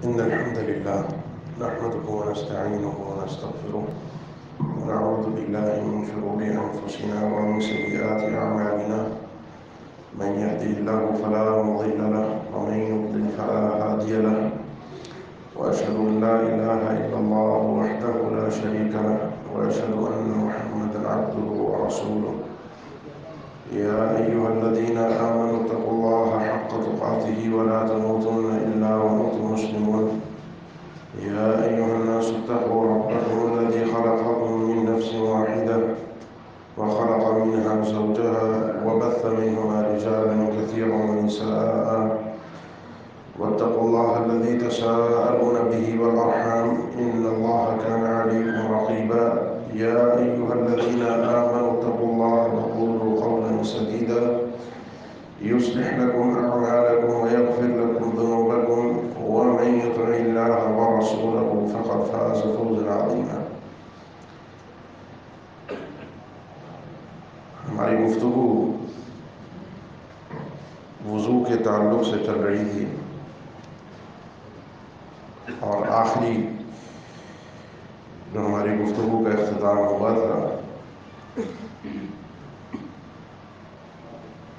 إن الحمد لله نحمده ونستعينه ونستغفره ونعوذ بالله من شرور أنفسنا ومن سيئات أعمالنا. من يهده الله فلا مضل له ومن يضلل فلا هادي له، وأشهد أن لا إله إلا الله وحده لا شريك له، وأشهد أن محمدا عبده ورسوله. يا أيها الذين آمنوا اتقوا الله حق تقاته ولا تموتن إلا وأنتم مسلمون. يا أيها الناس اتقوا ربكم الذي خلقكم من نفس واحدة وخلق منها زوجها وبث منهما رجالا كثيرا ونساء، واتقوا الله الذي تساءلون به والأرحام إن الله كان عليكم رقيبا. يا أيها الذين آمنوا اتقوا الله وقولوا قولا سديدا يصلح لكم أعمالكم ويغفر لكم ذنوبكم، ومن يطع الله ورسوله فقد فاز فوزا عظيما. ہماری گفتگو وضو کے تعلق سے چل رہی تھی، اور آخری جو ہماری گفتگو کا اختتام ہوا تھا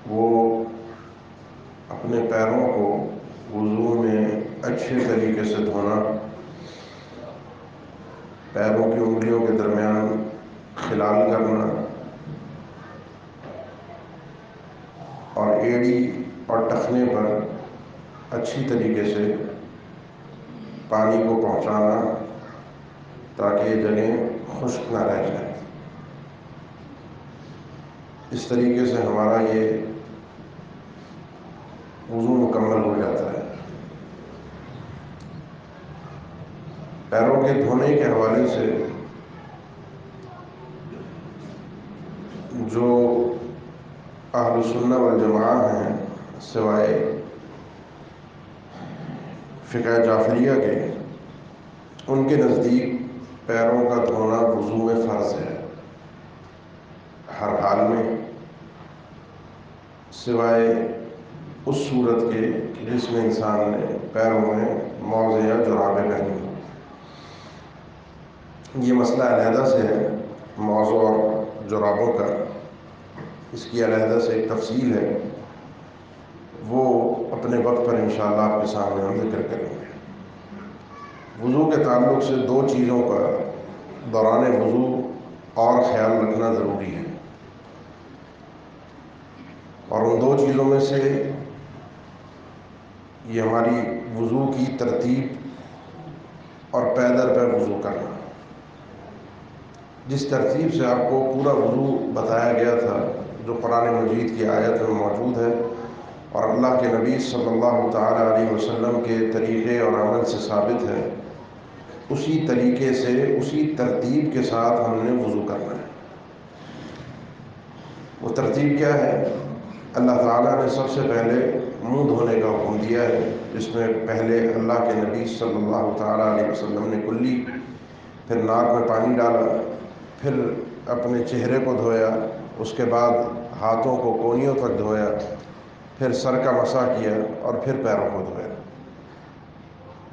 وہ اپنے پیروں کو وضو میں اچھے طریقے سے دھونا، پیروں کی انگلیوں کے درمیان خلال کرنا، اور ایڑی اور ٹخنے پر اچھی طریقے سے پانی کو پہنچانا تاکہ یہ جگہیں خشک نہ رہ جائیں۔ اس طریقے سے ہمارا یہ وضو مکمل ہو جاتا ہے۔ پیروں کے دھونے کے حوالے سے جو اہل سنہ والجماعہ ہیں، سوائے فقہ جعفریہ کے، ان کے نزدیک پیروں کا دھونا وضو میں فرض ہے ہر حال میں، سوائے اس صورت کے جس میں انسان نے پیروں میں موزے یا جرابیں پہنی ہوں۔ یہ مسئلہ علیحدہ سے ہے، موزوں اور جرابوں کا، اس کی علیحدہ سے ایک تفصیل ہے، وہ اپنے وقت پر انشاءاللہ آپ کے سامنے ہم ذکر کریں گے۔ وضو کے تعلق سے دو چیزوں کا دوران وضو اور خیال رکھنا ضروری ہے، اور ان دو چیزوں میں سے یہ ہماری وضو کی ترتیب اور پے در پے وضو کرنا۔ جس ترتیب سے آپ کو پورا وضو بتایا گیا تھا، جو قرآن مجید کی آیت میں موجود ہے اور اللہ کے نبی صلی اللہ تعالیٰ علیہ وسلم کے طریقے اور عمل سے ثابت ہے، اسی طریقے سے اسی ترتیب کے ساتھ ہم نے وضو کرنا ہے۔ وہ ترتیب کیا ہے؟ اللہ تعالیٰ نے سب سے پہلے منہ دھونے کا حکم دیا ہے، جس میں پہلے اللہ کے نبی صلی اللہ تعالیٰ علیہ وسلم نے کلی، پھر ناک میں پانی ڈالا، پھر اپنے چہرے کو دھویا، اس کے بعد ہاتھوں کو کونیوں تک دھویا، پھر سر کا مسح کیا، اور پھر پیروں کو دھویا۔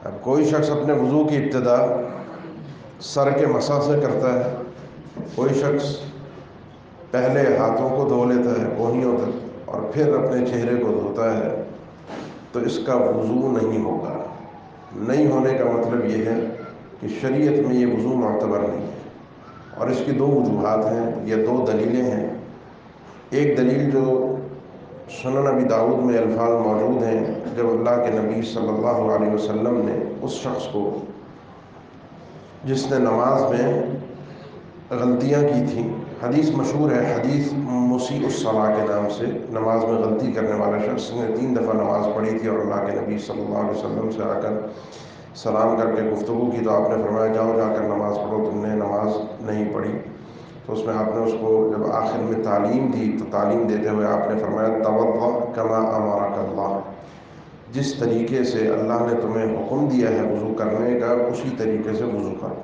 اب کوئی شخص اپنے وضو کی ابتدا سر کے مسح سے کرتا ہے، کوئی شخص پہلے ہاتھوں کو دھو لیتا ہے کونیوں تک اور پھر اپنے چہرے کو دھوتا ہے، تو اس کا وضو نہیں ہوگا۔ نہیں ہونے کا مطلب یہ ہے کہ شریعت میں یہ وضو معتبر نہیں ہے، اور اس کی دو وجوہات ہیں، یہ دو دلیلیں ہیں۔ ایک دلیل جو سنن ابی داؤد میں الفاظ موجود ہیں، جب اللہ کے نبی صلی اللہ علیہ وسلم نے اس شخص کو جس نے نماز میں غلطیاں کی تھیں، حدیث مشہور ہے، حدیث مسیء الصلاۃ کے نام سے، نماز میں غلطی کرنے والا شخص نے 3 دفعہ نماز پڑھی تھی اور اللہ کے نبی صلی اللہ علیہ وسلم سے آ کر سلام کر کے گفتگو کی، تو آپ نے فرمایا جاؤ جا کر نماز پڑھو، تم نے نماز نہیں پڑھی۔ تو اس میں آپ نے اس کو جب آخر میں تعلیم دی، تو تعلیم دیتے ہوئے آپ نے فرمایا توضأ کما امرک اللہ، جس طریقے سے اللہ نے تمہیں حکم دیا ہے وضو کرنے کا، اسی طریقے سے وضو کرو۔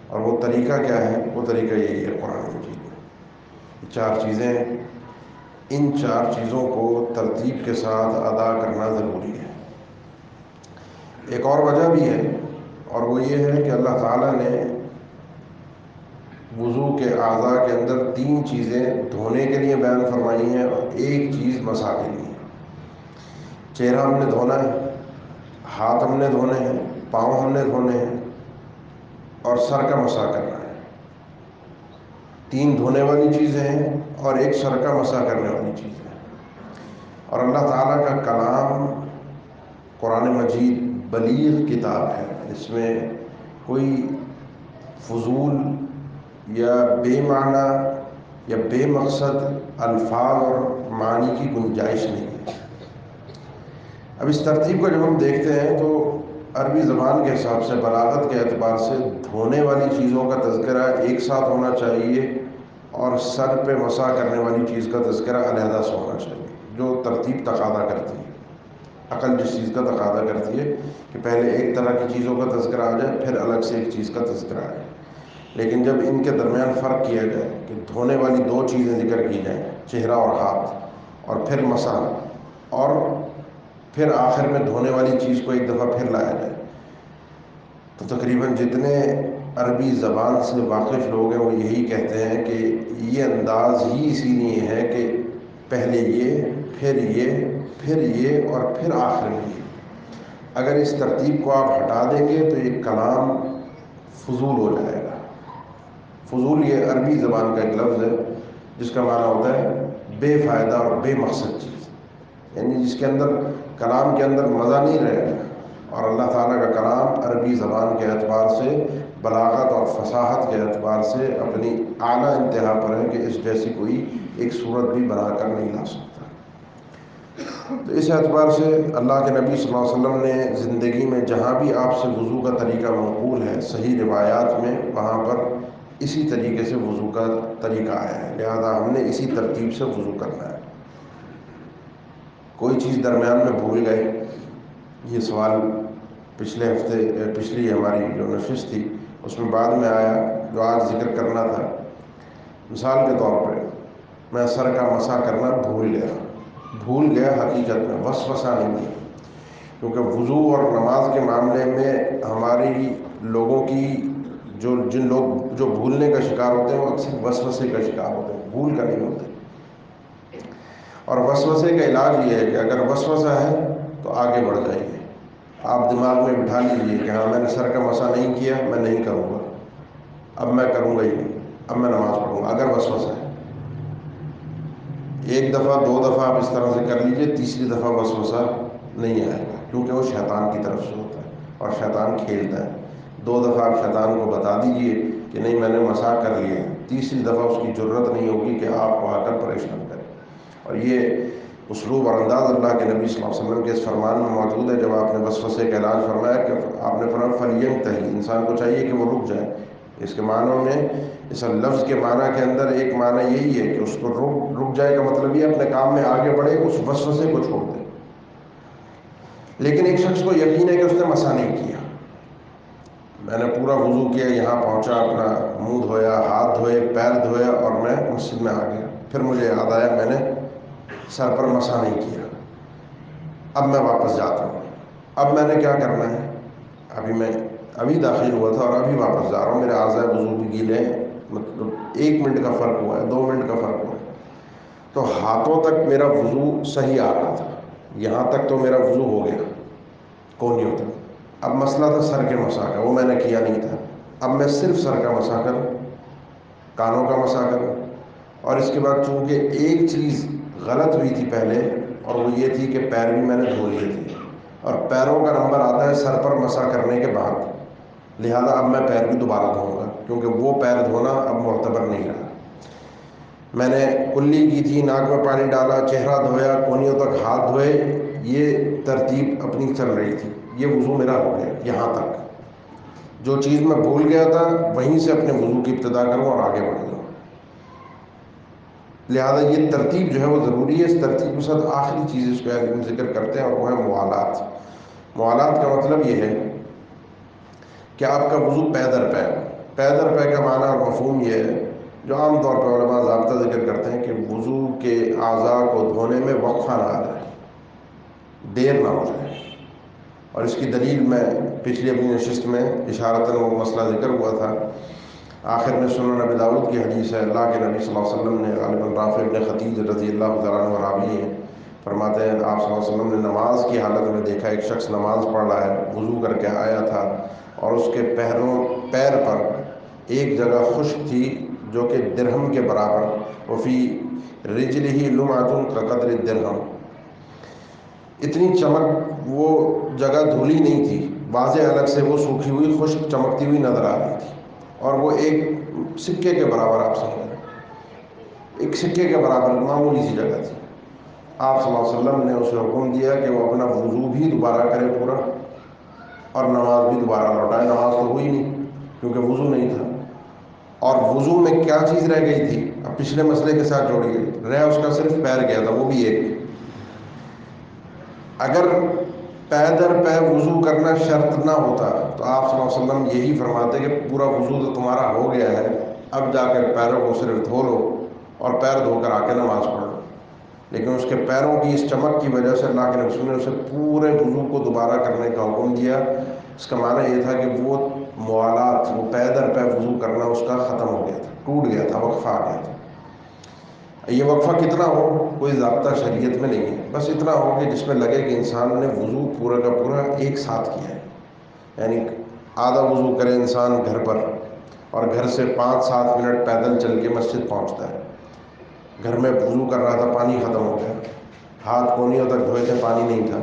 اور وہ طریقہ کیا ہے؟ وہ طریقہ یہی ہے، قرآن مجید میں 4 چیزیں ہیں، ان 4 چیزوں کو ترتیب کے ساتھ ادا کرنا ضروری ہے۔ ایک اور وجہ بھی ہے، اور وہ یہ ہے کہ اللہ تعالیٰ نے وضو کے اعضاء کے اندر 3 چیزیں دھونے کے لیے بیان فرمائی ہیں اور ایک چیز مسح کے لیے۔ چہرہ ہم نے دھونا ہے، ہاتھ ہم نے دھونے ہیں، پاؤں ہم نے دھونے ہیں، اور سر کا مسح کرنا ہے۔ 3 دھونے والی چیزیں ہیں اور ایک سر کا مسح کرنے والی چیز ہے۔ اور اللہ تعالیٰ کا کلام قرآن مجید بلیغ کتاب ہے، اس میں کوئی فضول یا بے معنی یا بے مقصد الفاظ اور معنی کی گنجائش نہیں ہے۔ اب اس ترتیب کو جب ہم دیکھتے ہیں تو عربی زبان کے حساب سے، بلاغت کے اعتبار سے دھونے والی چیزوں کا تذکرہ ایک ساتھ ہونا چاہیے اور سر پہ مسح کرنے والی چیز کا تذکرہ علیحدہ سے ہونا چاہیے، جو ترتیب تقاضا کرتی ہے۔ عقل جس چیز کا تقاضا کرتی ہے کہ پہلے ایک طرح کی چیزوں کا تذکرہ آ جائے، پھر الگ سے ایک چیز کا تذکرہ آ جائے۔ لیکن جب ان کے درمیان فرق کیا جائے کہ دھونے والی 2 چیزیں ذکر کی جائیں، چہرہ اور ہاتھ، اور پھر مسح، اور پھر آخر میں دھونے والی چیز کو ایک دفعہ پھر لایا جائے، تو تقریباً جتنے عربی زبان سے واقف لوگ ہیں وہ یہی کہتے ہیں کہ یہ انداز ہی اسی لیے ہے کہ پہلے یہ، پھر یہ، پھر یہ، اور پھر آخر میں یہ۔ اگر اس ترتیب کو آپ ہٹا دیں گے تو یہ کلام فضول ہو جائے گا۔ فضول یہ عربی زبان کا ایک لفظ ہے جس کا معنی ہوتا ہے بے فائدہ اور بے مقصد چیز، یعنی جس کے اندر کلام کے اندر مزہ نہیں رہے گا۔ اور اللہ تعالیٰ کا کلام عربی زبان کے اعتبار سے، بلاغت اور فصاحت کے اعتبار سے اپنی اعلیٰ انتہا پر ہے کہ اس جیسی کوئی ایک صورت بھی بنا کر نہیں لا سکتا۔ تو اس اعتبار سے اللہ کے نبی صلی اللہ علیہ وسلم نے زندگی میں جہاں بھی آپ سے وضو کا طریقہ منقول ہے صحیح روایات میں، وہاں پر اسی طریقے سے وضو کا طریقہ آیا ہے، لہذا ہم نے اسی ترتیب سے وضو کرنا ہے۔ کوئی چیز درمیان میں بھول گئے، یہ سوال پچھلی ہماری جو نشست تھی اس میں بعد میں آیا، جو آج ذکر کرنا تھا۔ مثال کے طور پر میں سر کا مسح کرنا بھول گیا حقیقت میں، وسوسہ نہیں کیا، کیونکہ وضو اور نماز کے معاملے میں ہماری لوگوں کی جن لوگ جو بھولنے کا شکار ہوتے ہیں وہ اکثر وسوسے کا شکار ہوتے ہیں، بھول کا نہیں ہوتے۔ اور وسوسے کا علاج یہ ہے کہ اگر وسوسہ ہے تو آگے بڑھ جائیے، آپ دماغ میں بٹھا لیجیے کہ ہاں میں نے سر کا مسح نہیں کیا، میں نہیں کروں گا، اب میں کروں گا ہی نہیں، اب میں نماز پڑھوں گا۔ اگر وسوسہ ہے 1 دفعہ 2 دفعہ آپ اس طرح سے کر لیجئے، تیسری دفعہ وسوسہ نہیں آئے گا، کیونکہ وہ شیطان کی طرف سے ہوتا ہے اور شیطان کھیلتا ہے۔ 2 دفعہ آپ شیطان کو بتا دیجئے کہ نہیں میں نے مسح کر لیا، تیسری دفعہ اس کی جرت نہیں ہوگی کہ آپ کو آ کر پریشان کرے۔ اور یہ اسلوب اور انداز اللہ کے نبی صلی اللہ علیہ وسلم کے اس فرمان میں موجود ہے، جب آپ نے وسوسے کا علاج فرمایا کہ آپ نے فرمایا فَلْيَنْتَهِ، انسان کو چاہیے کہ وہ رک جائے۔ اس کے معنوں میں، اس لفظ کے معنی کے اندر ایک معنی یہی ہے کہ اس کو رک جائے کا مطلب یہ اپنے کام میں آگے بڑھے، اس وسوسے کو چھوڑ دے۔ لیکن ایک شخص کو یقین ہے کہ اس نے مسح نہیں کیا، میں نے پورا وضو کیا، یہاں پہنچا، اپنا منہ دھویا، ہاتھ دھوئے، پیر دھویا اور میں مسجد میں آ گیا، پھر مجھے یاد آیا میں نے سر پر مسح نہیں کیا، اب میں واپس جاتا ہوں۔ اب میں نے کیا کرنا ہے؟ ابھی داخل ہوا تھا اور ابھی واپس جا رہا ہوں، میرے اعضاء وضو بھی گیلے ہیں، مطلب 1 منٹ کا فرق ہوا ہے، 2 منٹ کا فرق ہوا ہے، تو ہاتھوں تک میرا وضو صحیح آ رہا تھا، یہاں تک تو میرا وضو ہو گیا کونیوں تک۔ اب مسئلہ تھا سر کے مسح کا، وہ میں نے کیا نہیں تھا، اب میں صرف سر کا مسح کروں، کانوں کا مسح کروں۔ اور اس کے بعد چونکہ ایک چیز غلط ہوئی تھی پہلے، اور وہ یہ تھی کہ پیر بھی میں نے دھو لیے تھے، اور پیروں کا نمبر آتا ہے سر پر مسح کرنے کے بعد، لہذا اب میں پیر بھی دوبارہ دھوؤں گا، کیونکہ وہ پیر دھونا اب معتبر نہیں رہا۔ میں نے کلی کی تھی، ناک میں پانی ڈالا، چہرہ دھویا، کونیوں تک ہاتھ دھوئے، یہ ترتیب اپنی چل رہی تھی، یہ وضو میرا ہو گیا یہاں تک۔ جو چیز میں بھول گیا تھا وہیں سے اپنے وضو کی ابتدا کروں اور آگے بڑھ جاؤں، لہذا یہ ترتیب جو ہے وہ ضروری ہے۔ اس ترتیب کے ساتھ آخری چیز اس کو ہم ذکر کرتے ہیں اور وہ ہے موالات۔ موالات کا مطلب یہ ہے کہ آپ کا وضو پے در پے کا معنی اور مفہوم یہ ہے، جو عام طور پر علماء ضابطہ ذکر کرتے ہیں کہ وضو کے اعضاء کو دھونے میں وقفہ نہ آ جائے، دیر نہ ہو جائے۔ اور اس کی دلیل میں پچھلی اپنی نشست میں اشارتاً وہ مسئلہ ذکر ہوا تھا. آخر میں سنن ابی داؤد کی حدیث ہے. اللہ کے نبی صلی اللہ علیہ وسلم نے غالباً رافع بن خدیج رضی اللہ تعالیٰ عنہ راوی ہیں، فرماتے ہیں آپ صلی اللہ علیہ وسلم نے نماز کی حالت میں دیکھا ایک شخص نماز پڑھ رہا ہے، وضو کر کے آیا تھا اور اس کے پیر پر ایک جگہ خشک تھی جو کہ درہم کے برابر، وفی رجلہ لمعۃ کقدر الدرہم، اتنی چمک، وہ جگہ دھلی نہیں تھی، واضح الگ سے وہ سوکھی ہوئی خشک چمکتی ہوئی نظر آ رہی تھی، اور وہ ایک سکے کے برابر، آپ سمجھیں ایک سکے کے برابر معمولی سی جگہ تھی. آپ صلی اللہ علیہ وسلم نے اسے حکم دیا کہ وہ اپنا وضو بھی دوبارہ کرے پورا اور نماز بھی دوبارہ لوٹائے. نماز تو ہوئی نہیں کیونکہ وضو نہیں تھا. اور وضو میں کیا چیز رہ گئی تھی؟ اب پچھلے مسئلے کے ساتھ جوڑیے، رہ اس کا صرف پیر گیا تھا، وہ بھی ایک. اگر پے در پے وضو کرنا شرط نہ ہوتا تو آپ صلی اللہ علیہ وسلم یہی فرماتے کہ پورا وضو تو تمہارا ہو گیا ہے، اب جا کے پیروں کو صرف دھو لو اور پیر دھو کر آ کے نماز پڑھ لو. لیکن اس کے پیروں کی اس چمک کی وجہ سے اللہ کے رسول نے اسے پورے وضو کو دوبارہ کرنے کا حکم دیا. اس کا معنی یہ تھا کہ وہ موالات، وہ پے در پے وضو کرنا اس کا ختم ہو گیا تھا، ٹوٹ گیا تھا، وقفہ آ گیا تھا. یہ وقفہ کتنا ہو کوئی ضابطہ شریعت میں نہیں ہے، بس اتنا ہو کہ جس میں لگے کہ انسان نے وضو پورا کا پورا ایک ساتھ کیا ہے. یعنی آدھا وضو کرے انسان گھر پر اور گھر سے 5-7 منٹ پیدل چل کے مسجد پہنچتا ہے. گھر میں وضو کر رہا تھا، پانی ختم ہو گیا، ہاتھ کونیوں تک دھوئے تھے، پانی نہیں تھا.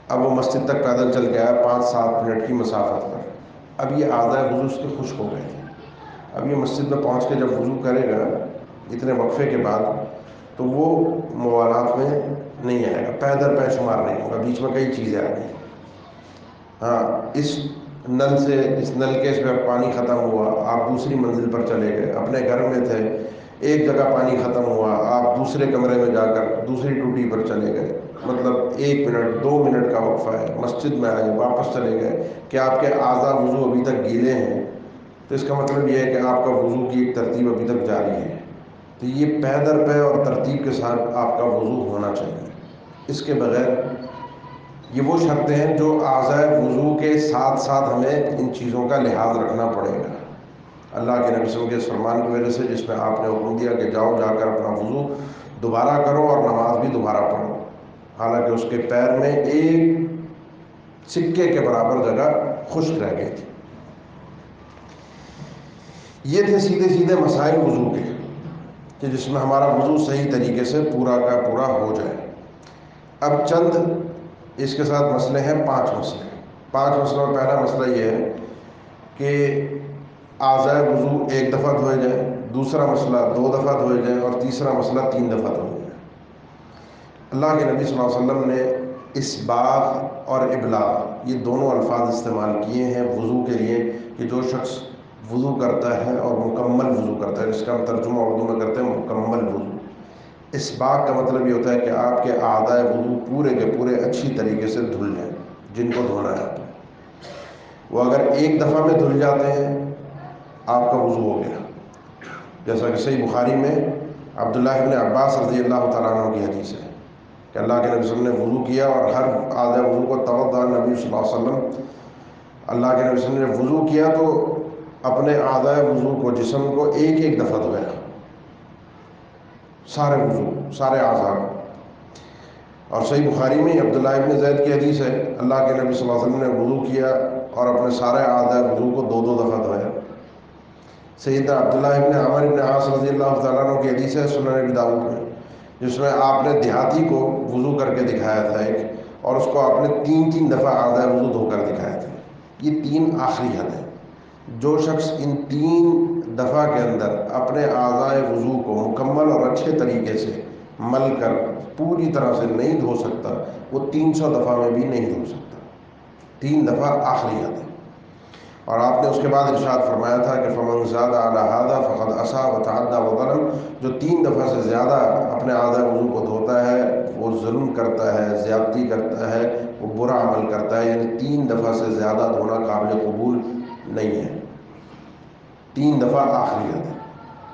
اب وہ مسجد تک پیدل چل کے آیا 5-7 منٹ کی مسافت پر. اب یہ آدھا وضو اس کے خشک ہو گئے تھے. اب یہ مسجد میں پہنچ کے جب وضو کرے گا اتنے وقفے کے بعد تو وہ موالات میں نہیں آئے گا، پے در پے شمار نہیں ہوگا، بیچ میں کئی چیزیں آ گئی. ہاں، اس نل سے اس نلکے سے پانی ختم ہوا، آپ دوسری منزل پر چلے گئے، اپنے گھر میں تھے، ایک جگہ پانی ختم ہوا، آپ دوسرے کمرے میں جا کر دوسری ٹوٹی پر چلے گئے، مطلب 1 منٹ 2 منٹ کا وقفہ ہے، مسجد میں آئے، واپس چلے گئے کہ آپ کے اعضاء وضو ابھی تک گیلے ہیں، تو اس کا مطلب یہ ہے کہ آپ کا وضو کی ایک ترتیب ابھی تک جاری ہے. تو یہ پے در پے اور ترتیب کے ساتھ آپ کا وضو ہونا چاہیے. اس کے بغیر یہ وہ شرطیں ہیں جو اعضاء وضو کے ساتھ ساتھ ہمیں ان چیزوں کا لحاظ رکھنا پڑے گا. اللہ کے نبی صلی اللہ علیہ وسلم کے اس فرمان کی وجہ سے جس میں آپ نے حکم دیا کہ جاؤ جا کر اپنا وضو دوبارہ کرو اور نماز بھی دوبارہ پڑھو، حالانکہ اس کے پیر میں ایک سکے کے برابر جگہ خشک رہ گئی تھی. یہ تھے سیدھے سیدھے مسائل وضو کے کہ جس میں ہمارا وضو صحیح طریقے سے پورا کا پورا ہو جائے. اب چند اس کے ساتھ مسئلے ہیں، 5 مسئلے. 5 مسئلوں میں پہلا مسئلہ یہ ہے کہ اعضاء وضو ایک دفعہ دھوئے جائیں، دوسرا مسئلہ 2 دفعہ دھوئے جائیں، اور تیسرا مسئلہ 3 دفعہ دھوئے جائیں. اللہ کے نبی صلی اللہ علیہ وسلم نے اسباغ اور ابلاغ یہ دونوں الفاظ استعمال کیے ہیں وضو کے لیے کہ جو شخص وضو کرتا ہے اور مکمل وضو کرتا ہے، جس کا ہم ترجمہ اردو میں کرتے ہیں مکمل وضو. اسباغ کا مطلب یہ ہوتا ہے کہ آپ کے اعضاء وضو پورے کے پورے اچھی طریقے سے دھل جائیں، جن کو دھونا ہے آپ نے. وہ اگر ایک دفعہ میں دھل جاتے ہیں آپ کا وضو ہو گیا، جیسا کہ صحیح بخاری میں عبداللہ ابن عباس رضی اللہ تعالیٰ عنہ کی حدیث ہے کہ اللہ کے نبی صلی اللہ علیہ وسلم نے وضو کیا اور ہر اعضاء وضو کو توضأ نبی صلی اللہ علیہ وسلم، اللہ کے نبی صلی اللہ علیہ وسلم نے وضو کیا تو اپنے اعضاء وضو کو، جسم کو ایک ایک دفعہ دھویا، سارے وضو، سارے اعضاء. اور صحیح بخاری میں عبداللہ ابن زید کی حدیث ہے اللہ کے نبی صلی اللہ علیہ وسلم نے وضو کیا اور اپنے سارے اعضاء وضو کو 2 دفعہ دھویا. سیدنا عبداللہ ابن عمر ابن عاص رضی اللہ تعالیٰ عنہ کی حدیث ہے سنن ابی داؤد میں، جس میں آپ نے دیہاتی کو وضو کر کے دکھایا تھا ایک، اور اس کو آپ نے 3 دفعہ اعضاء وضو دھو کر دکھایا تھا. یہ 3 آخری حد ہیں. جو شخص ان 3 دفعہ کے اندر اپنے اعضاء وضو کو مکمل اور اچھے طریقے سے مل کر پوری طرح سے نہیں دھو سکتا، وہ 300 دفعہ میں بھی نہیں دھو سکتا. 3 دفعہ آخری حد ہے. اور آپ نے اس کے بعد ارشاد فرمایا تھا کہ فمن زاد علی ھذا فقد عصى وتعدى وظلم، جو 3 دفعہ سے زیادہ اپنے اعضاء وضو کو دھوتا ہے وہ ظلم کرتا ہے، زیادتی کرتا ہے، وہ برا عمل کرتا ہے. یعنی 3 دفعہ سے زیادہ دھونا قابل قبول نہیں ہے. 3 دفعہ آخری حد ہے.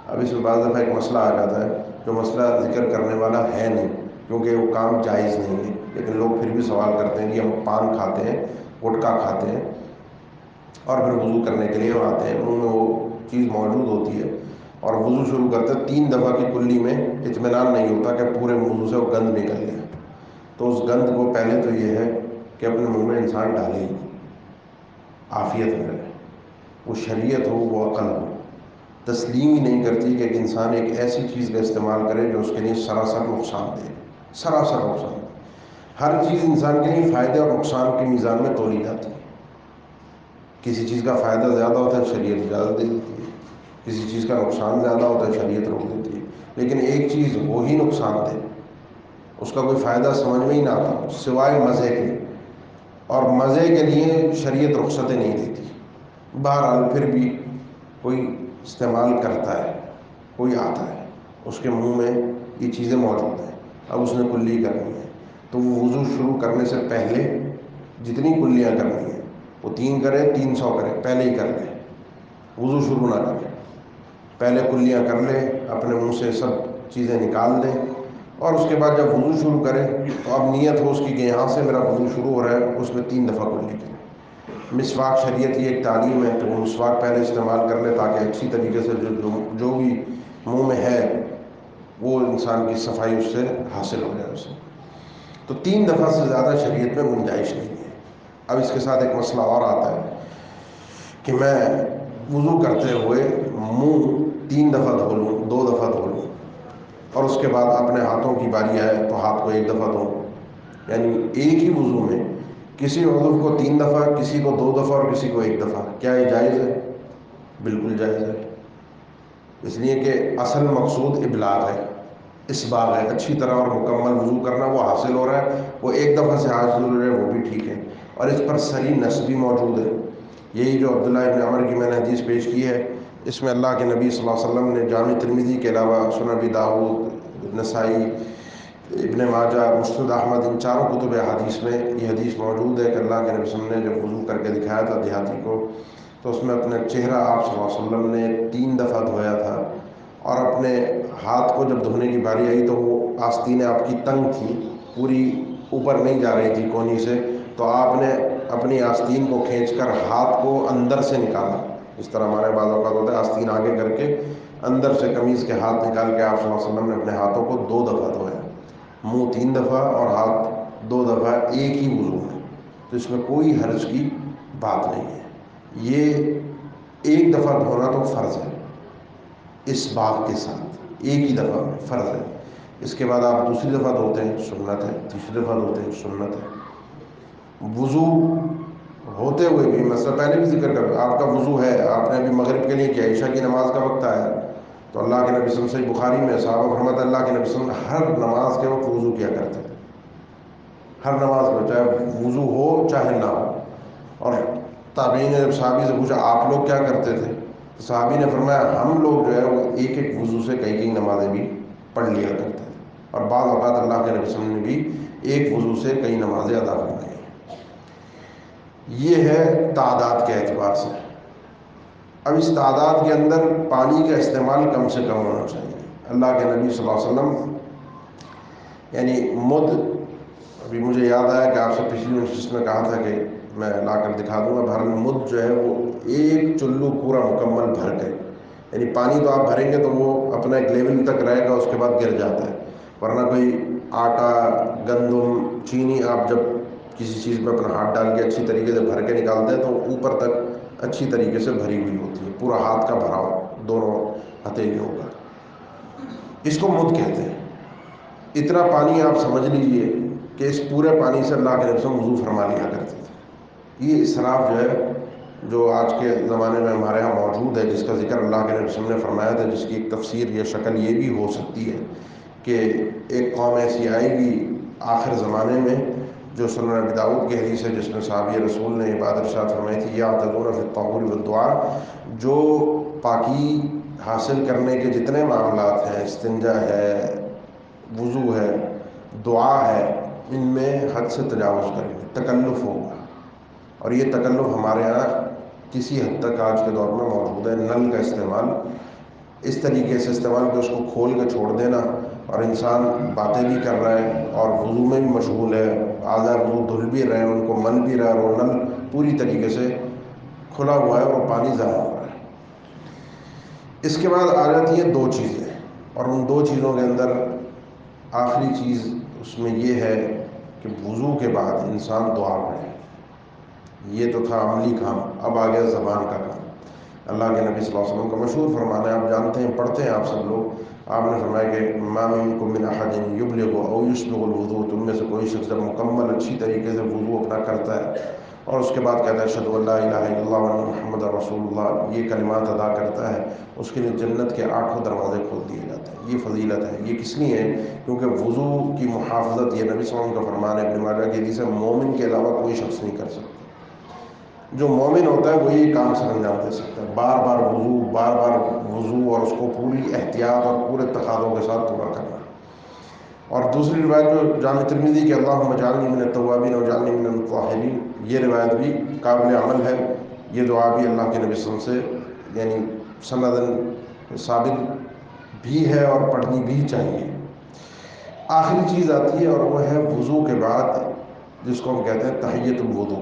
اب اس میں بعض دفعہ ایک مسئلہ آ جاتا ہے جو مسئلہ ذکر کرنے والا ہے نہیں کیونکہ وہ کام جائز نہیں ہے. لیکن لوگ پھر بھی سوال کرتے ہیں کہ ہم پان کھاتے ہیں، گٹکا کھاتے ہیں اور پھر وضو کرنے کے لیے آتے ہیں، منہ میں وہ چیز موجود ہوتی ہے اور وضو شروع کرتے ہیں، 3 دفعہ کی کلی میں اطمینان نہیں ہوتا کہ پورے وضو سے وہ گند نکل گیا، تو اس گند کو پہلے تو یہ ہے کہ اپنے منہ میں انسان ڈالے ہی عافیت میں رہے، وہ شریعت ہو وہ عقل ہو، تسلیم ہی نہیں کرتی کہ ایک انسان ایک ایسی چیز کا استعمال کرے جو اس کے لیے سراسر نقصان دے، سراسر نقصان دے۔ ہر چیز انسان کے لیے فائدے اور نقصان کی میزان میں تولی جاتی ہے، کسی چیز کا فائدہ زیادہ ہوتا ہے شریعت اجازت دے دیتی ہے، کسی چیز کا نقصان زیادہ ہوتا ہے شریعت روک دیتی ہے، لیکن ایک چیز وہی نقصان دے، اس کا کوئی فائدہ سمجھ میں ہی نہ آتا سوائے مزے کے، اور مزے کے لیے شریعت رخصتیں نہیں دیتی۔ بہرحال پھر بھی کوئی استعمال کرتا ہے، کوئی آتا ہے، اس کے منہ میں یہ چیزیں موجود ہیں، اب اس نے کلی کرنی ہے تو وہ وضو شروع کرنے سے پہلے جتنی کلیاں کرنی ہیں وہ 3 کرے، 300 کرے، پہلے ہی کر لے، وضو شروع نہ کرے، پہلے کلیاں کر لے، اپنے منہ سے سب چیزیں نکال دیں، اور اس کے بعد جب وضو شروع کرے تو اب نیت ہو اس کی کہ یہاں سے میرا وضو شروع ہو رہا ہے، اس میں 3 دفعہ کلی کرے۔ مسواک شریعت کی ایک تعلیم ہے کہ وہ مسواک پہلے استعمال کر لے تاکہ اچھی طریقے سے جو بھی منہ میں ہے وہ انسان کی صفائی اس سے حاصل ہو جائے اسے، تو 3 دفعہ سے زیادہ شریعت میں گنجائش نہیں ہے۔ اب اس کے ساتھ ایک مسئلہ اور آتا ہے کہ میں وضو کرتے ہوئے منہ 3 دفعہ دھو لوں، 2 دفعہ دھو لوں، اور اس کے بعد اپنے ہاتھوں کی باری آئے تو ہاتھ کو 1 دفعہ دھو، یعنی ایک ہی وضو میں کسی عضو کو 3 دفعہ، کسی کو 2 دفعہ اور کسی کو 1 دفعہ، کیا یہ جائز ہے؟ بالکل جائز ہے، اس لیے کہ اصل مقصود ابلاغ ہے، اسباغ ہے، اچھی طرح اور مکمل وضو کرنا، وہ حاصل ہو رہا ہے، وہ 1 دفعہ سے حاصل ہو رہا ہے وہ بھی ٹھیک ہے، اور اس پر صحیح نص بھی موجود ہے۔ یہی جو عبداللہ ابن عمر کی میں نے حدیث پیش کی ہے، اس میں اللہ کے نبی صلی اللہ علیہ وسلم نے جامع ترمذی کے علاوہ سنن ابی داؤد، نسائی، ابن ماجہ، مسند احمد، ان چاروں کتب حدیث میں یہ حدیث موجود ہے کہ اللہ کے نبی صلی اللہ علیہ وسلم نے جب وضو کر کے دکھایا تھا دیہاتی کو تو اس میں اپنا چہرہ آپ صلی اللہ علیہ وسلم نے 3 دفعہ دھویا تھا، اور اپنے ہاتھ کو جب دھونے کی باری آئی تو وہ آستینیں آپ کی تنگ تھیں، پوری اوپر نہیں جا رہی تھی کونی سے، تو آپ نے اپنی آستین کو کھینچ کر ہاتھ کو اندر سے نکالا، اس طرح ہمارے بعض اوقات ہوتا ہے آستین آگے کر کے اندر سے قمیض کے ہاتھ نکال کے آپ صلی اللہ علیہ وسلم نے اپنے ہاتھوں کو 2 دفعہ دھویا، منہ 3 دفعہ اور ہاتھ 2 دفعہ ایک ہی وضو میں، تو اس میں کوئی حرج کی بات نہیں ہے۔ یہ 1 دفعہ دھونا تو فرض ہے، اس بات کے ساتھ ایک ہی دفعہ میں فرض ہے، اس کے بعد آپ دوسری دفعہ دھوتے ہیں سنت ہے، تیسری دفعہ دھوتے ہیں سنت ہے۔ وضو ہوتے ہوئے بھی مثلا پہلے بھی ذکر کر، آپ کا وضو ہے، آپ نے ابھی مغرب کے لیے کیا، عشاء کی نماز کا وقت آیا تو اللہ کے نبی صلی اللہ علیہ وسلم بخاری میں صحابہ فرماتے ہیں اللہ کے نبی صلی اللہ علیہ وسلم ہر نماز کے وقت وضو کیا کرتے تھے، ہر نماز میں چاہے وضو ہو چاہے نہ ہو، اور تابعین نے جب صحابی سے پوچھا آپ لوگ کیا کرتے تھے تو صحابی نے فرمایا ہم لوگ جو ہے وہ ایک ایک وضو سے کئی نمازیں بھی پڑھ لیا کرتے تھے، اور بعض اوقات اللہ کے نبی صلی اللہ علیہ وسلم نے بھی ایک وضو سے کئی نمازیں ادا فرمائی۔ یہ ہے تعداد کے اعتبار سے۔ اب اس تعداد کے اندر پانی کا استعمال کم سے کم ہونا چاہیے۔ اللہ کے نبی صلی اللہ علیہ وسلم یعنی مد، ابھی مجھے یاد آیا کہ آپ سے پچھلی نشست میں کہا تھا کہ میں لا کر دکھا دوں گا، بہرحال مد جو ہے وہ 1 چلو پورا مکمل بھر کے، یعنی پانی تو آپ بھریں گے تو وہ اپنا ایک لیول تک رہے گا، اس کے بعد گر جاتا ہے، ورنہ کوئی آٹا، گندم، چینی آپ جب کسی چیز پہ اپنا ہاتھ ڈال کے اچھی طریقے سے بھر کے نکالتے ہیں تو اوپر تک اچھی طریقے سے بھری ہوئی ہوتی ہے، پورا ہاتھ کا بھراؤ دونوں ہتھیلیوں کا، اس کو مد کہتے ہیں۔ اتنا پانی آپ سمجھ لیجئے کہ اس پورے پانی سے اللہ کے نبی صلی اللہ علیہ وسلم وضو فرما لیا کرتے تھے۔ یہ اسراف جو ہے جو آج کے زمانے میں ہمارے ہاں موجود ہے، جس کا ذکر اللہ کے نبی صلی اللہ علیہ وسلم نے فرمایا تھا، جس کی ایک تفسیر یا شکل یہ بھی ہو سکتی ہے کہ ایک قوم ایسی آئے گی آخر زمانے میں، جو سنن ابی داؤد کی حدیث ہے جس میں صحابی رسول نے یہ بات ارشاد فرمائی تھی یعتدون فی الطہور والدعاء، جو پاکی حاصل کرنے کے جتنے معاملات ہیں، استنجا ہے، وضو ہے، دعا ہے، ان میں حد سے تجاوز کریں گے، تکلف ہوگا، اور یہ تکلف ہمارے ہاں کسی حد تک آج کے دور میں موجود ہے۔ نل کا استعمال اس طریقے سے استعمال کہ اس کو کھول کے چھوڑ دینا اور انسان باتیں بھی کر رہا ہے اور وضو میں بھی مشغول ہے، آدھا وضو دھل بھی رہے ہیں، ان کو مل بھی رہا ہے، اور نل پوری طریقے سے کھلا ہوا ہے اور پانی ضائع ہو رہا ہے۔ اس کے بعد آ جاتی ہیں دو چیزیں، اور ان دو چیزوں کے اندر آخری چیز اس میں یہ ہے کہ وضو کے بعد انسان دعا پڑھے۔ یہ تو تھا عملی کام، اب آ گیا زبان کا کام۔ اللہ کے نبی صلی اللہ علیہ وسلم کا مشہور فرمان ہے، آپ جانتے ہیں، پڑھتے ہیں آپ سب لوگ، آپ نے فرمایا کہ ما منکم من احد یبلغ او یسبغ الوضوء، تم میں سے کوئی شخص جب مکمل اچھی طریقے سے وضو اپنا کرتا ہے اور اس کے بعد کہتا ہے اشہد ان لا الہ الا اللہ وان محمد رسول اللہ، یہ کلمات ادا کرتا ہے، اس کے لیے جنت کے 8 دروازے کھول دیے جاتے ہیں۔ یہ فضیلت ہے۔ یہ کس لیے ہے؟ کیونکہ وضو کی محافظت، یہ نبی صلی اللہ علیہ وسلم کا فرمان ہے، ابن ماجہ کی حدیث ہے، مومن کے علاوہ کوئی شخص نہیں کر سکتا۔ جو مومن ہوتا ہے وہ یہ کام سر انجام دے سکتا ہے، بار بار وضو اور اس کو پوری احتیاط اور پورے تقاضوں کے ساتھ پورا کرنا۔ اور دوسری روایت جو جامع ترمذی کہ اللہم اجعلنی من التوابین واجعلنی من المطہرین، یہ روایت بھی قابل عمل ہے۔ یہ دعا بھی اللہ کے نبی صلی اللہ علیہ وسلم سے یعنی سندن ثابت بھی ہے اور پڑھنی بھی چاہیے۔ آخری چیز آتی ہے اور وہ ہے وضو کے بعد جس کو ہم کہتے ہیں تحیۃ الوضو۔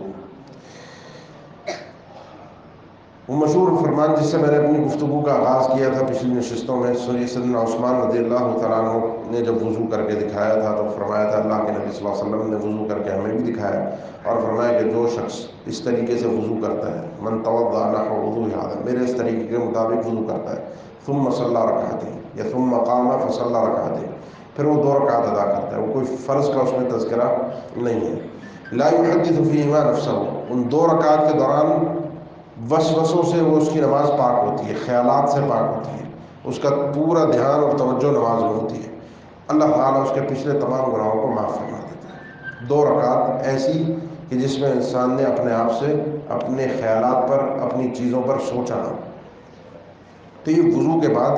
وہ مشہور فرمان جس سے میں نے اپنی گفتگو کا آغاز کیا تھا پچھلی نشستوں میں، سیدنا عثمان رضی اللہ تعالیٰ عنہ نے جب وضو کر کے دکھایا تھا تو فرمایا تھا، اللہ کے نبی صلی اللہ علیہ وسلم نے وضو کر کے ہمیں بھی دکھایا اور فرمایا کہ جو شخص اس طریقے سے وضو کرتا ہے، من توضأ نحو وضوء ھذا، میرے اس طریقے کے مطابق وضو کرتا ہے، ثم صلی رکعتین یا ثم قام فصلی رکعتین، پھر وہ 2 رکعت ادا کرتا ہے، وہ کوئی فرض کا اس میں تذکرہ نہیں ہے، لا یحدث فیہما نفسہ، ان 2 رکعت کے دوران وسوسوں سے وہ اس کی نماز پاک ہوتی ہے، خیالات سے پاک ہوتی ہے، اس کا پورا دھیان اور توجہ نماز میں ہوتی ہے، اللہ تعالیٰ اس کے پچھلے تمام گناہوں کو معاف فرما دیتا ہے۔ 2 رکعت ایسی کہ جس میں انسان نے اپنے آپ سے، اپنے خیالات پر، اپنی چیزوں پر سوچا نہ۔ تو یہ وضو کے بعد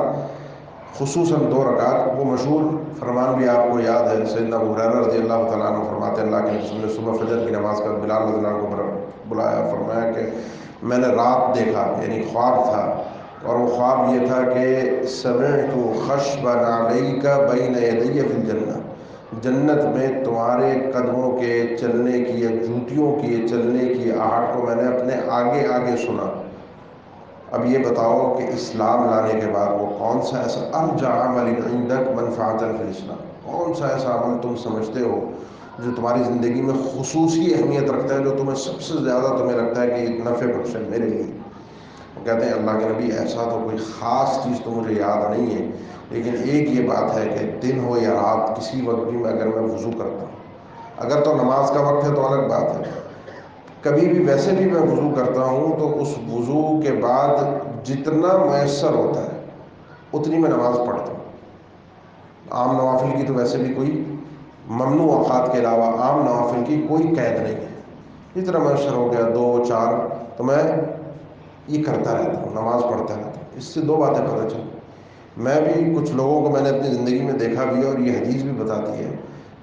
خصوصاً 2 رکعت، وہ مشہور فرمان بھی آپ کو یاد ہے، سیدنا ابو ہریرہ رضی اللہ تعالیٰ عنہ فرماتے ہیں، اللہ کے رسول نے صبح فجر کی نماز کا بلال رضی اللہ عنہ کو بلایا، فرمایا کہ میں نے رات دیکھا، یعنی خواب تھا، اور وہ خواب یہ تھا کہ سمعت خشب نعلیک بین یدی فی الجنہ، جنت میں تمہارے قدموں کے چلنے کی یا جوتیوں کی چلنے کی آہٹ کو میں نے اپنے آگے آگے سنا۔ اب یہ بتاؤ کہ اسلام لانے کے بعد وہ کون سا ایسا ارجع عمل عندک منفعۃ فی الاسلام، کون سا ایسا عمل تم سمجھتے ہو جو تمہاری زندگی میں خصوصی اہمیت رکھتا ہے، جو تمہیں سب سے زیادہ تمہیں لگتا ہے کہ یہ نفع بخش ہے میرے لیے؟ وہ کہتے ہیں اللہ کے نبی ایسا تو کوئی خاص چیز تو مجھے یاد نہیں ہے، لیکن ایک یہ بات ہے کہ دن ہو یا رات کسی وقت بھی اگر میں وضو کرتا ہوں، اگر تو نماز کا وقت ہے تو الگ بات ہے، کبھی بھی ویسے بھی میں وضو کرتا ہوں تو اس وضو کے بعد جتنا میسر ہوتا ہے اتنی میں نماز پڑھتا ہوں۔ عام نوافل کی تو ویسے بھی کوئی ممنوع اوقات کے علاوہ عام نوافل کی کوئی قید نہیں ہے، جتنا میسر ہو گیا 2 4 تو میں یہ کرتا رہتا ہوں، نماز پڑھتا رہتا ہوں۔ اس سے 2 باتیں پتہ چلیں، میں بھی کچھ لوگوں کو میں نے اپنی زندگی میں دیکھا بھی ہے اور یہ حدیث بھی بتاتی ہے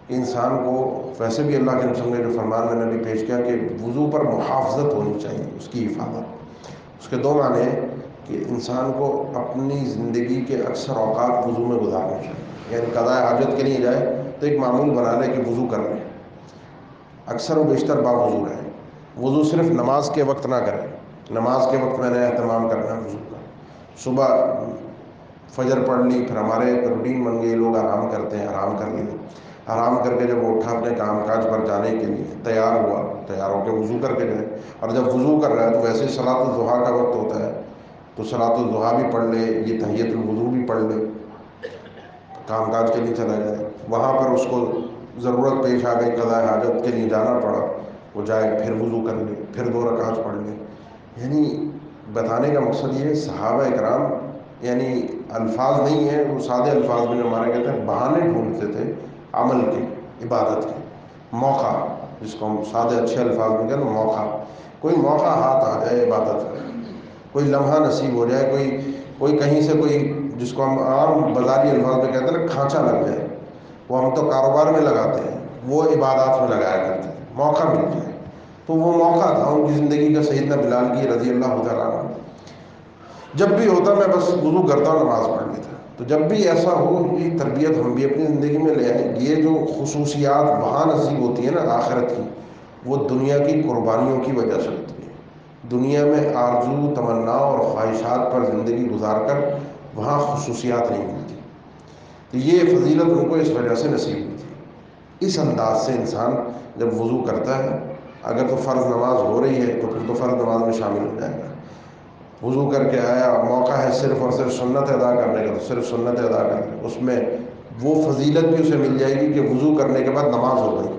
کہ انسان کو ویسے بھی اللہ کے رسول نے جو فرمان میں نے بھی پیش کیا کہ وضو پر محافظت ہونی چاہیے، اس کی حفاظت۔ اس کے 2 معنی ہیں کہ انسان کو اپنی زندگی کے اکثر اوقات وضو میں گزارنے چاہیے، یعنی قضاء حاجت کے لیے جائے تو ایک معمول بنا لے کہ وضو کر لیں، اکثر و بیشتر باوضو رہے، وضو صرف نماز کے وقت نہ کرے، نماز کے وقت میں نے اہتمام کرنا ہے وضو کا، صبح فجر پڑھ لی، پھر ہمارے روٹین بن گئی، لوگ آرام کرتے ہیں، آرام کر لی، آرام کر کے جب وہ اٹھا اپنے کام کاج پر جانے کے لیے تیار ہوا، تیار ہو کے وضو کر کے جائے، اور جب وضو کر رہا ہے تو ویسے ہی صلاۃ الضحیٰ کا وقت ہوتا ہے تو صلاۃ الضحیٰ بھی پڑھ لے، یہ تحیۃ الوضو بھی پڑھ لے، کام کاج کے لیے چلا جائے، وہاں پر اس کو ضرورت پیش آ گئی، قضاء حاجت کے لیے جانا پڑا، وہ جائے پھر وضو کر لے، پھر 2 رکعت پڑھ لے۔ یعنی بتانے کا مقصد یہ ہے صحابہ اکرام یعنی الفاظ نہیں ہیں، وہ سادے الفاظ میں جو ہمارے کہتے ہیں بہانے ڈھونڈتے تھے عمل کے، عبادت کے، موقع، جس کو ہم سادے اچھے الفاظ میں کہتے ہیں موقع، کوئی موقع ہاتھ آ جائے عبادت کا، کوئی لمحہ نصیب ہو جائے، کوئی کہیں سے کوئی جس کو ہم عام بازاری الفاظ میں کہتے ہیں نا کھانچہ لگ جائے، وہ ہم تو کاروبار میں لگاتے ہیں، وہ عبادات میں لگایا کرتے تھے، موقع مل جائے، تو وہ موقع تھا ان کی زندگی کا سیدنا بلال کی رضی اللہ تعالیٰ عنہ، جب بھی ہوتا میں بس وضو کرتا ہوں، نماز پڑھ لیتا، تو جب بھی ایسا ہو یہ تربیت ہم بھی اپنی زندگی میں لے آئیں. یہ جو خصوصیات وہاں نصیب ہوتی ہیں نا آخرت کی، وہ دنیا کی قربانیوں کی وجہ سے ہوتی ہے. دنیا میں آرزو تمنا اور خواہشات پر زندگی گزار کر وہاں خصوصیات نہیں ملتی. تو یہ فضیلت ان کو اس وجہ سے نصیب ہوئی تھی. اس انداز سے انسان جب وضو کرتا ہے، اگر تو فرض نماز ہو رہی ہے تو پھر تو فرض نماز میں شامل ہو جائے گا. وضو کر کے آیا، موقع ہے صرف اور صرف سنت ادا کرنے کا تو صرف سنت ادا کر لے. اس میں وہ فضیلت بھی اسے مل جائے گی کہ وضو کرنے کے بعد نماز ہو گئی.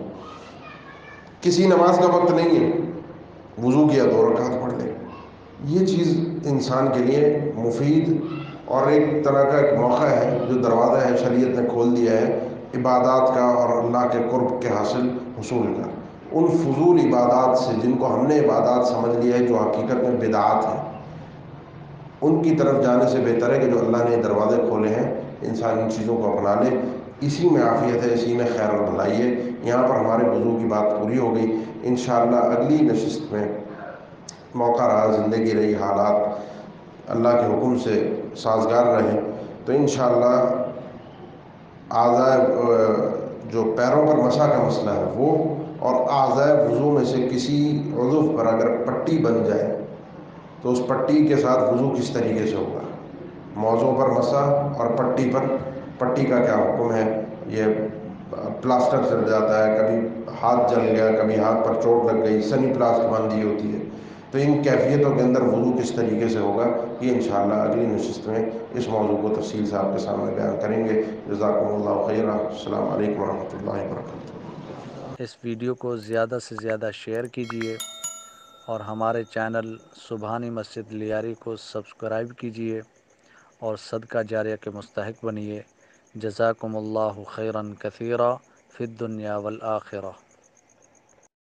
کسی نماز کا وقت نہیں ہے، وضو کیا 2 رکعت پڑھ لے. یہ چیز انسان کے لیے مفید اور ایک طرح کا ایک موقع ہے جو دروازہ ہے شریعت نے کھول دیا ہے عبادات کا اور اللہ کے قرب کے حاصل حصول کا. ان فضول عبادات سے جن کو ہم نے عبادات سمجھ لیا ہے جو حقیقت میں بدعات ہیں، ان کی طرف جانے سے بہتر ہے کہ جو اللہ نے دروازے کھولے ہیں انسان ان چیزوں کو اپنا لے. اسی میں عافیت ہے، اسی میں خیر اور بھلائی ہے. یہاں پر ہمارے وضو کی بات پوری ہو گئی. انشاءاللہ اگلی نشست میں موقع رہا، زندگی رہی، حالات اللہ کے حکم سے سازگار رہے تو انشاءاللہ اعضاء جو پیروں پر مسح کا مسئلہ ہے وہ، اور اعضاء وضو میں سے کسی عضو پر اگر پٹی بن جائے تو اس پٹی کے ساتھ وضو کس طریقے سے ہوگا. موضوع پر مسح اور پٹی پر، پٹی کا کیا حکم ہے. یہ پلاسٹر چل جاتا ہے، کبھی ہاتھ جل گیا، کبھی ہاتھ پر چوٹ لگ گئی، سنی پلاسٹ باندھی ہوتی ہے، تو ان کیفیتوں کے اندر وضو کس طریقے سے ہوگا یہ انشاءاللہ اگلی نشست میں اس موضوع کو تفصیل سے آپ کے سامنے بیان کریں گے. جزاکم اللہ خیرا. السلام علیکم ورحمۃ اللہ وبرکاتہ. اس ویڈیو کو زیادہ سے زیادہ شیئر کیجیے اور ہمارے چینل سبحانی مسجد لیاری کو سبسکرائب کیجیے اور صدقہ جاریہ کے مستحق بنیے. جزاکم اللہ خیرا کثیرا فی الدنیا والآخرہ.